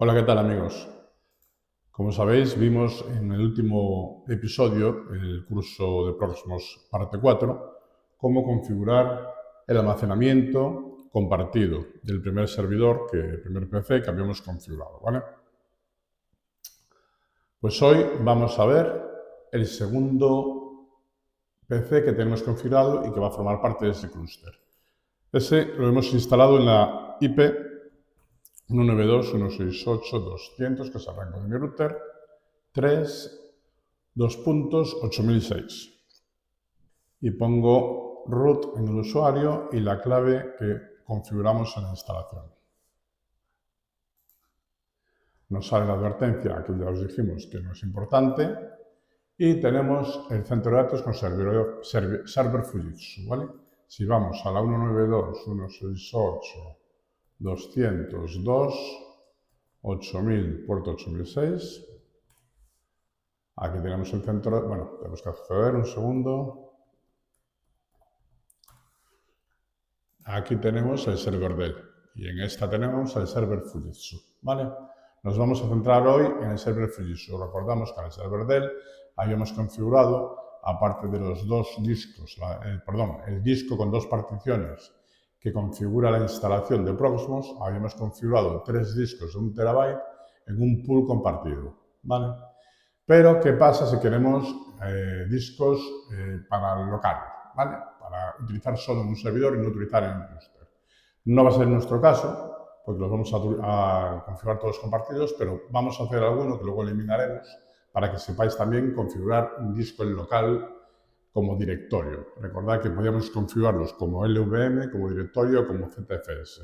Hola, ¿qué tal amigos? Como sabéis, vimos en el último episodio, el curso de Proxmox parte 4, cómo configurar el almacenamiento compartido del primer servidor, el primer PC que habíamos configurado, ¿vale? Pues hoy vamos a ver el segundo PC que tenemos configurado y que va a formar parte de ese clúster. Ese lo hemos instalado en la IP 192.168.200, que es el rango de mi router, 3.2.8006. Y pongo root en el usuario y la clave que configuramos en la instalación. Nos sale la advertencia, que ya os dijimos que no es importante, y tenemos el centro de datos con server Fujitsu, ¿vale? Si vamos a la 192.168.200.8000, puerto 8006, aquí tenemos el centro, bueno, tenemos que acceder un segundo. Aquí tenemos el server Dell y en esta tenemos el server Fujitsu, ¿vale? Nos vamos a centrar hoy en el server Fujitsu. Recordamos que en el server Dell habíamos configurado, aparte de los dos discos, el disco con dos particiones que configura la instalación de Proxmox, habíamos configurado 3 discos de 1 TB en un pool compartido, ¿vale? Pero, ¿qué pasa si queremos discos para el local, ¿vale? Para utilizar solo en un servidor y no utilizar en un clúster. No va a ser nuestro caso, porque los vamos a configurar todos compartidos, pero vamos a hacer alguno que luego eliminaremos para que sepáis también configurar un disco en local como directorio. Recordad que podíamos configurarlos como LVM, como directorio, como ZFS.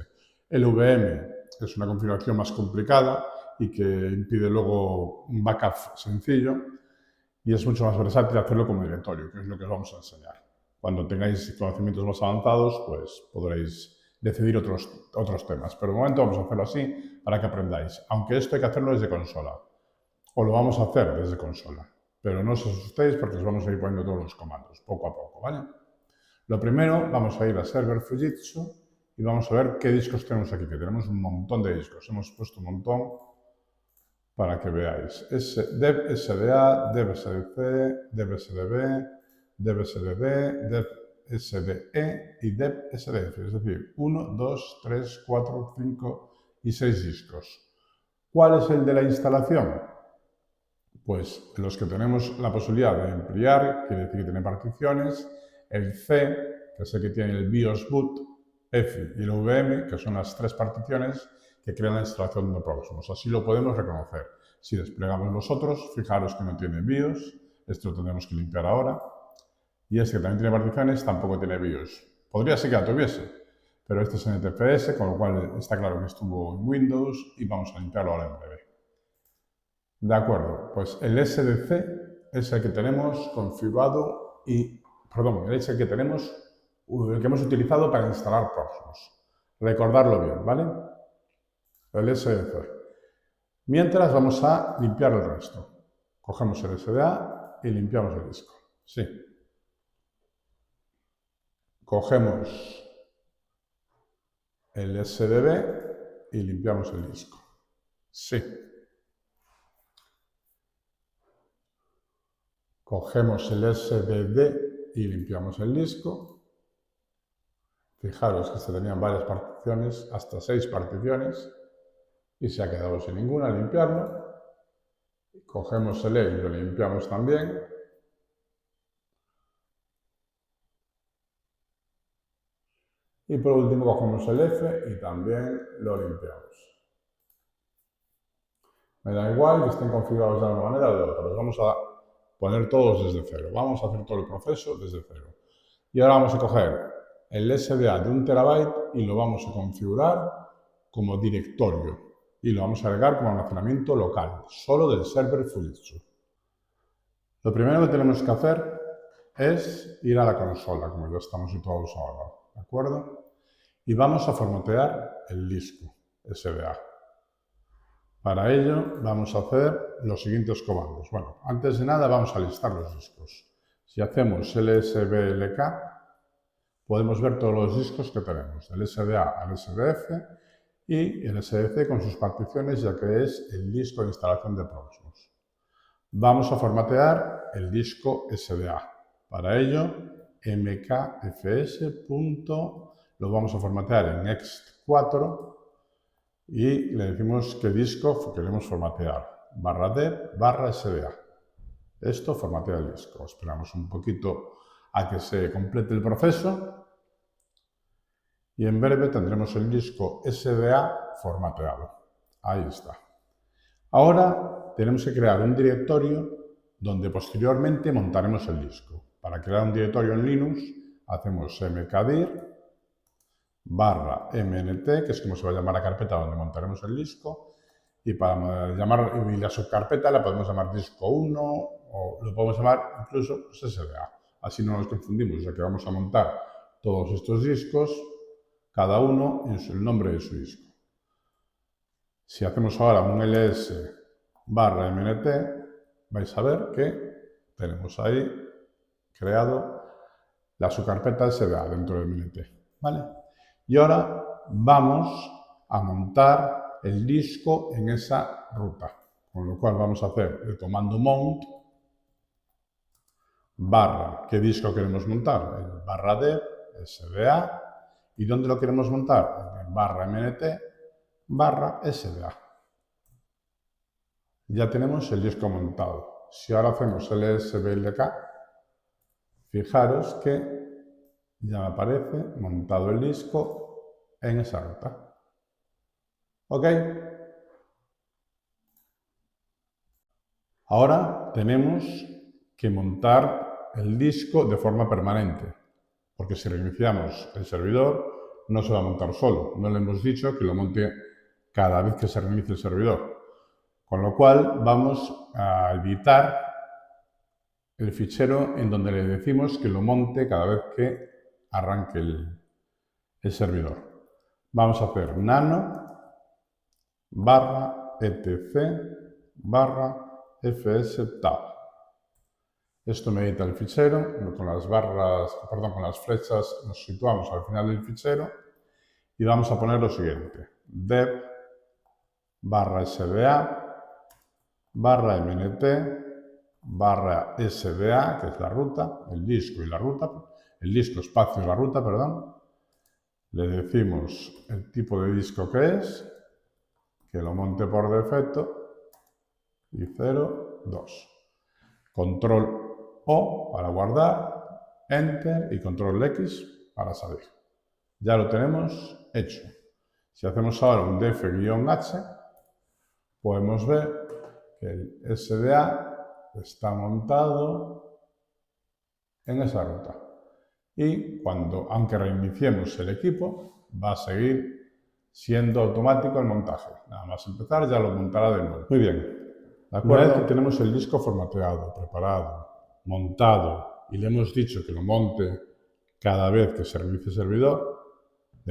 LVM es una configuración más complicada y que impide luego un backup sencillo, y es mucho más versátil hacerlo como directorio, que es lo que os vamos a enseñar. Cuando tengáis conocimientos más avanzados, pues podréis decidir otros temas. Pero de momento vamos a hacerlo así para que aprendáis. Aunque esto hay que hacerlo desde consola. O lo vamos a hacer desde consola. Pero no os asustéis porque os vamos a ir poniendo todos los comandos, poco a poco, ¿vale? Lo primero, vamos a ir a server Fujitsu y vamos a ver qué discos tenemos aquí, que tenemos un montón de discos. Hemos puesto un montón para que veáis. Dev SDA, Dev SDC, Dev SDB, Dev SDD, Dev SDE y Dev SDF. Es decir, 1, 2, 3, 4, 5 y 6 discos. ¿Cuál es el de la instalación? Pues los que tenemos la posibilidad de ampliar, quiere decir que tiene particiones, el C, que es el que tiene el BIOS boot, F y el VM, que son las 3 particiones que crean la instalación de Proxmox. Así lo podemos reconocer. Si desplegamos los otros, fijaros que no tiene BIOS, esto lo tendremos que limpiar ahora, y este que también tiene particiones tampoco tiene BIOS. Podría ser que la tuviese, pero este es NTFS, con lo cual está claro que estuvo en Windows y vamos a limpiarlo ahora en breve. De acuerdo, pues el SDC es el que tenemos configurado es el que hemos utilizado para instalar Proxmox. Recordarlo bien, ¿vale? El SDC. Mientras vamos a limpiar el resto. Cogemos el SDA y limpiamos el disco. Sí. Cogemos el SDB y limpiamos el disco. Sí. Cogemos el SDD y limpiamos el disco. Fijaros que se tenían varias particiones, hasta 6 particiones, y se ha quedado sin ninguna al limpiarlo. Cogemos el E y lo limpiamos también. Y por último cogemos el F y también lo limpiamos. Me da igual que estén configurados de una manera o de otra, los vamos a poner todos desde cero. Vamos a hacer todo el proceso desde cero. Y ahora vamos a coger el SDA de 1 TB y lo vamos a configurar como directorio y lo vamos a agregar como almacenamiento local, solo del server Fujitsu. Lo primero que tenemos que hacer es ir a la consola, como ya estamos situados ahora, ¿de acuerdo? Y vamos a formatear el disco SDA. Para ello vamos a hacer los siguientes comandos. Bueno, antes de nada vamos a listar los discos. Si hacemos lsblk, podemos ver todos los discos que tenemos, del SDA al SDF, y el SDC con sus particiones, ya que es el disco de instalación de Proxmox. Vamos a formatear el disco SDA. Para ello, mkfs. Lo vamos a formatear en ext4 y le decimos qué disco queremos formatear. /dev/sda. Esto formatea el disco. Esperamos un poquito a que se complete el proceso y en breve tendremos el disco SDA formateado. Ahí está. Ahora tenemos que crear un directorio donde posteriormente montaremos el disco. Para crear un directorio en Linux hacemos mkdir /mnt, que es como se va a llamar la carpeta donde montaremos el disco, y para llamar la subcarpeta la podemos llamar disco 1 o lo podemos llamar incluso SDA. Así no nos confundimos, ya que vamos a montar todos estos discos, cada uno en el nombre de su disco. Si hacemos ahora un ls/mnt, vais a ver que tenemos ahí creado la subcarpeta SDA dentro de mnt, ¿vale? Y ahora vamos a montar el disco en esa ruta, con lo cual vamos a hacer el comando mount ¿qué disco queremos montar? El /dev SDA. ¿Y dónde lo queremos montar? En /mnt/sda. Ya tenemos el disco montado. Si ahora hacemos lsblk, fijaros que ya me aparece montado el disco en esa ruta. ¿Ok? Ahora tenemos que montar el disco de forma permanente, porque si reiniciamos el servidor no se va a montar solo. No le hemos dicho que lo monte cada vez que se reinicie el servidor. Con lo cual vamos a editar el fichero en donde le decimos que lo monte cada vez que arranque el servidor. Vamos a hacer nano/etc/fstab. Esto me edita el fichero, con las flechas nos situamos al final del fichero y vamos a poner lo siguiente: dev/sda/mnt/sda, que es la ruta, el disco y la ruta, el disco espacio y la ruta, perdón. Le decimos el tipo de disco que es, que lo monte por defecto, y 0, 2. Control O para guardar, Enter y Control X para salir. Ya lo tenemos hecho. Si hacemos ahora un df-h, podemos ver que el SDA está montado en esa ruta. Y aunque reiniciemos el equipo, va a seguir siendo automático el montaje. Nada más empezar ya lo montará de nuevo. Muy bien. De acuerdo. Una vez que tenemos el disco formateado, preparado, montado y le hemos dicho que lo monte cada vez que se reinicie el servidor,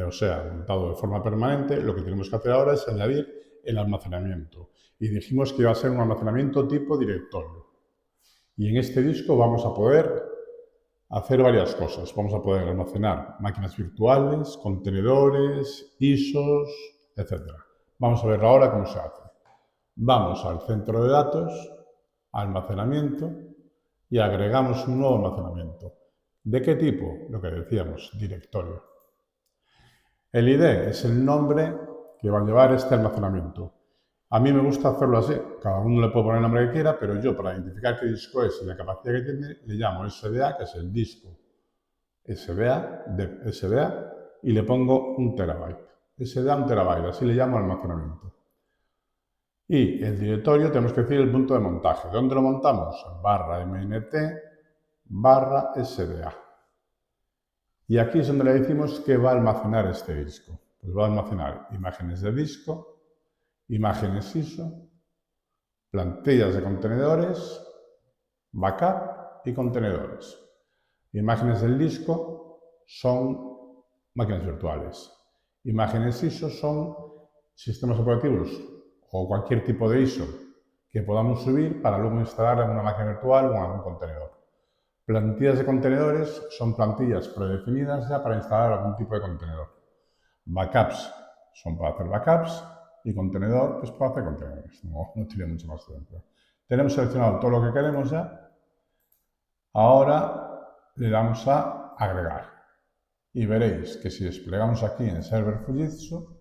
o sea, montado de forma permanente, lo que tenemos que hacer ahora es añadir el almacenamiento. Y dijimos que iba a ser un almacenamiento tipo directorio. Y en este disco vamos a poder hacer varias cosas. Vamos a poder almacenar máquinas virtuales, contenedores, ISOs, etc. Vamos a ver ahora cómo se hace. Vamos al centro de datos, almacenamiento, y agregamos un nuevo almacenamiento. ¿De qué tipo? Lo que decíamos, directorio. El ID es el nombre que va a llevar este almacenamiento. A mí me gusta hacerlo así, cada uno le puede poner el nombre que quiera, pero yo para identificar qué disco es y la capacidad que tiene, le llamo SDA, que es el disco SDA, y le pongo 1 terabyte. SDA 1 terabyte, así le llamo almacenamiento. Y el directorio tenemos que decir el punto de montaje. ¿Dónde lo montamos? /mnt/sda. Y aquí es donde le decimos que va a almacenar este disco. Pues va a almacenar imágenes de disco, imágenes ISO, plantillas de contenedores, backup y contenedores. Imágenes del disco son máquinas virtuales. Imágenes ISO son sistemas operativos o cualquier tipo de ISO que podamos subir para luego instalar en una máquina virtual o en algún contenedor. Plantillas de contenedores son plantillas predefinidas ya para instalar algún tipo de contenedor. Backups son para hacer backups y contenedor, pues para hacer contenedores. No tiene mucho más dentro. Tenemos seleccionado todo lo que queremos ya. Ahora le damos a agregar. Y veréis que si desplegamos aquí en Server Fujitsu,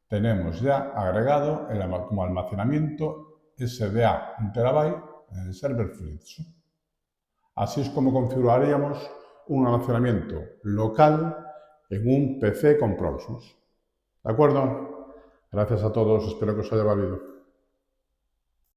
tenemos ya agregado como almacenamiento SDA 1 TB en el Server Fujitsu. Así es como configuraríamos un almacenamiento local en un PC con Prosus. ¿De acuerdo? Gracias a todos, espero que os haya valido.